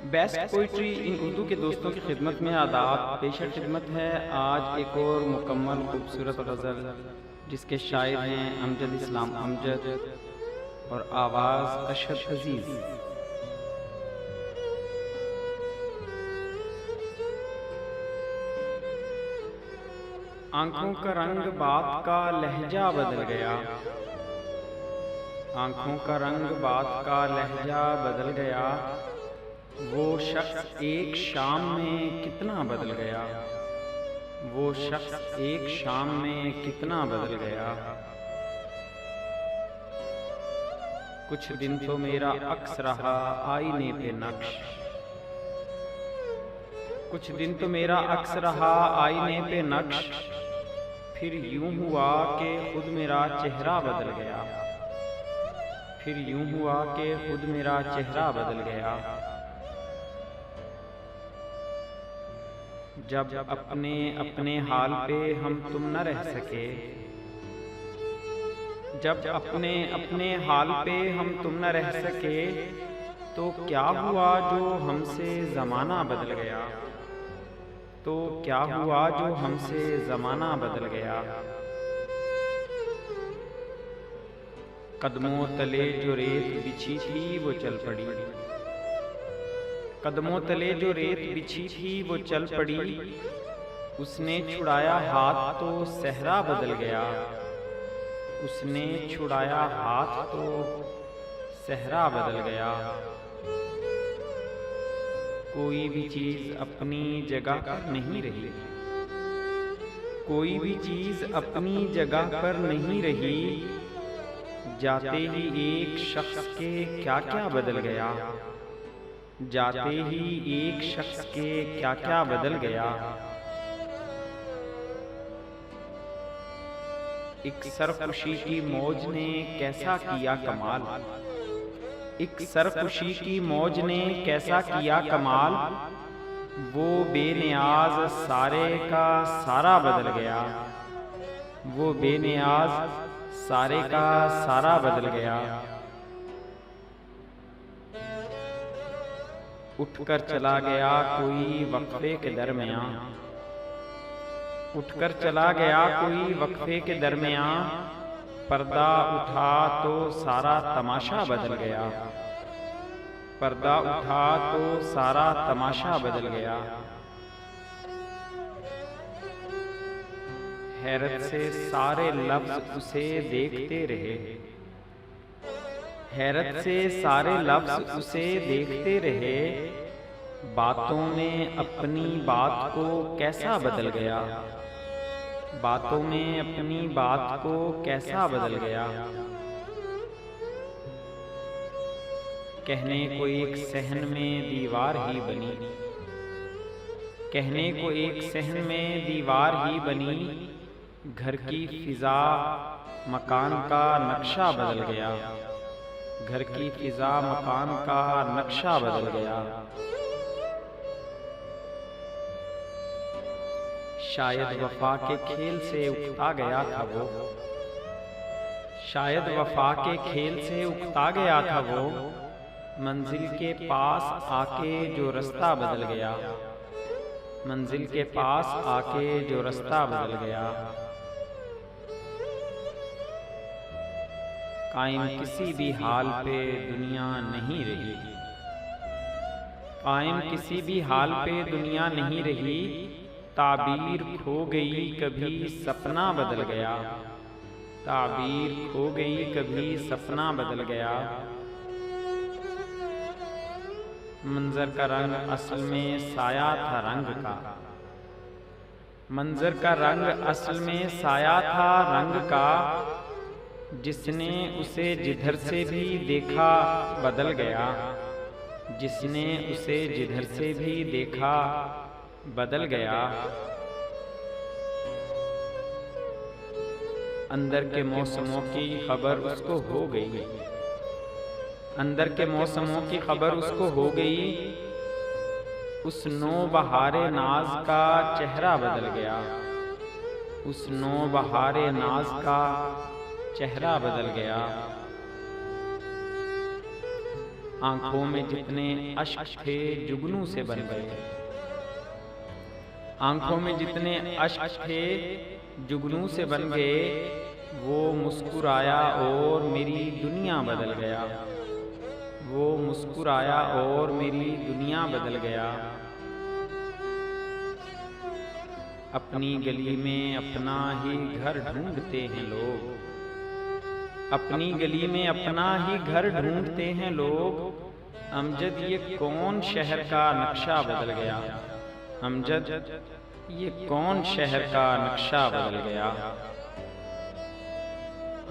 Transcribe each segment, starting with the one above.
Best poetry इन उर्दू के दोस्तों की खिदमत में आदाब। पेशा खिदमत है आज एक और मुकम्मल खूबसूरत गज़ल जिसके शायर हैं अमजद इस्लाम अमजद और आवाज़ अशद अजीज़। आंखों का रंग बात का लहजा बदल गया, आंखों का रंग बात का लहजा बदल गया। वो शख्स एक शाम में कितना बदल गया, वो शख्स एक शाम में कितना बदल गया। कुछ दिन तो मेरा अक्स रहा आईने पे नक्श, कुछ दिन तो मेरा अक्स रहा आईने पे नक्श। फिर यूं हुआ कि खुद मेरा चेहरा बदल गया, फिर यूं हुआ कि खुद मेरा चेहरा बदल गया। जब अपने अपने हाल पे हम तुम न रह सके, जब अपने अपने हाल पे हम तुम न रह सके, तो क्या हुआ जो हमसे ज़माना बदल गया, तो क्या हुआ जो हमसे ज़माना बदल गया। कदमों तले जो रेत बिछी थी वो चल पड़ी, कदमों तले जो रेत बिछी थी वो चल पड़ी। उसने छुड़ाया हाथ तो सहरा बदल गया, उसने छुड़ाया हाथ तो सहरा बदल गया। कोई भी चीज अपनी जगह पर नहीं रही, कोई भी चीज अपनी जगह पर नहीं रही। जाते ही एक शख्स के क्या क्या बदल गया, जाते ही एक शख्स के क्या क्या बदल गया। एक सरखुशी की मौज ने कैसा किया कमाल, एक सरखुशी की मौज ने कैसा किया कमाल। वो बेनियाज सारे का सारा बदल गया, वो बेनियाज सारे का सारा बदल गया। उठकर चला गया कोई वक्फे के दरमियां, उठकर चला गया कोई वक्फे के दरमियां। पर्दा उठा तो सारा तमाशा बदल गया, पर्दा उठा तो सारा तमाशा बदल गया। हैरत से सारे लफ्ज उसे देखते रहे, हैरत से सारे लफ्ज उसे देखते रहे। बातों में अपनी बात को कैसा बदल गया, बातों में अपनी बात को कैसा बदल गया। कहने को एक सहन में दीवार ही बनी, कहने को एक सहन में दीवार ही बनी। घर की फिजा मकान का नक्शा बदल गया, घर की फिजा मकान का नक्शा बदल गया। शायद वफा के खेल से उकता गया था वो, शायद वफा के खेल से उकता गया था वो। मंजिल के पास आके जो रास्ता बदल गया, मंजिल के पास आके जो रास्ता बदल गया। कायम किसी भी हाल पे दुनिया नहीं रही, कायम किसी भी हाल पे दुनिया नहीं रही। ताबीर खो गई कभी सपना बदल गया, ताबीर खो गई कभी सपना बदल गया। मंजर का रंग असल में साया था रंग का, मंजर का रंग असल में साया था रंग का। जिसने उसे जिधर से भी देखा बदल गया, जिसने उसे जिधर से भी देखा बदल गया। अंदर के मौसमों की खबर उसको हो गई, अंदर के मौसमों की खबर उसको हो गई। उस नो बहारे नाज का चेहरा बदल गया, उस नो बहारे नाज का चेहरा बदल गया। आंखों में जितने अश्क थे जुगनू से बन गए। आंखों में जितने अश्क थे जुगनू से बन गए। वो मुस्कुराया और मेरी दुनिया बदल गया। वो मुस्कुराया और मेरी दुनिया बदल गया। अपनी गली में अपना ही घर ढूंढते हैं लोग। अपनी गली में अपना ही घर ढूंढते हैं लोग। अमजद ये कौन शहर का नक्शा बदल गया। अमजद ये कौन शहर का नक्शा बदल गया।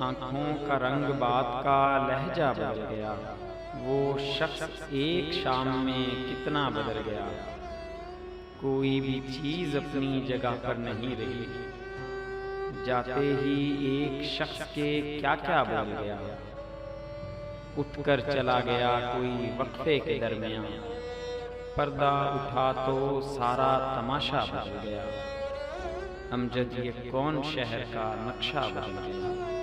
आंखों का रंग बात का लहजा बदल गया। वो शख्स एक शाम में कितना बदल गया। कोई भी चीज अपनी जगह पर नहीं रही। जाते ही एक शख्स के क्या क्या बोल गया। उठकर चला गया कोई वक्फे के दरमियान। पर्दा उठा तो सारा तमाशा बदल गया। अमजद ये कौन शहर का नक्शा बदल गया।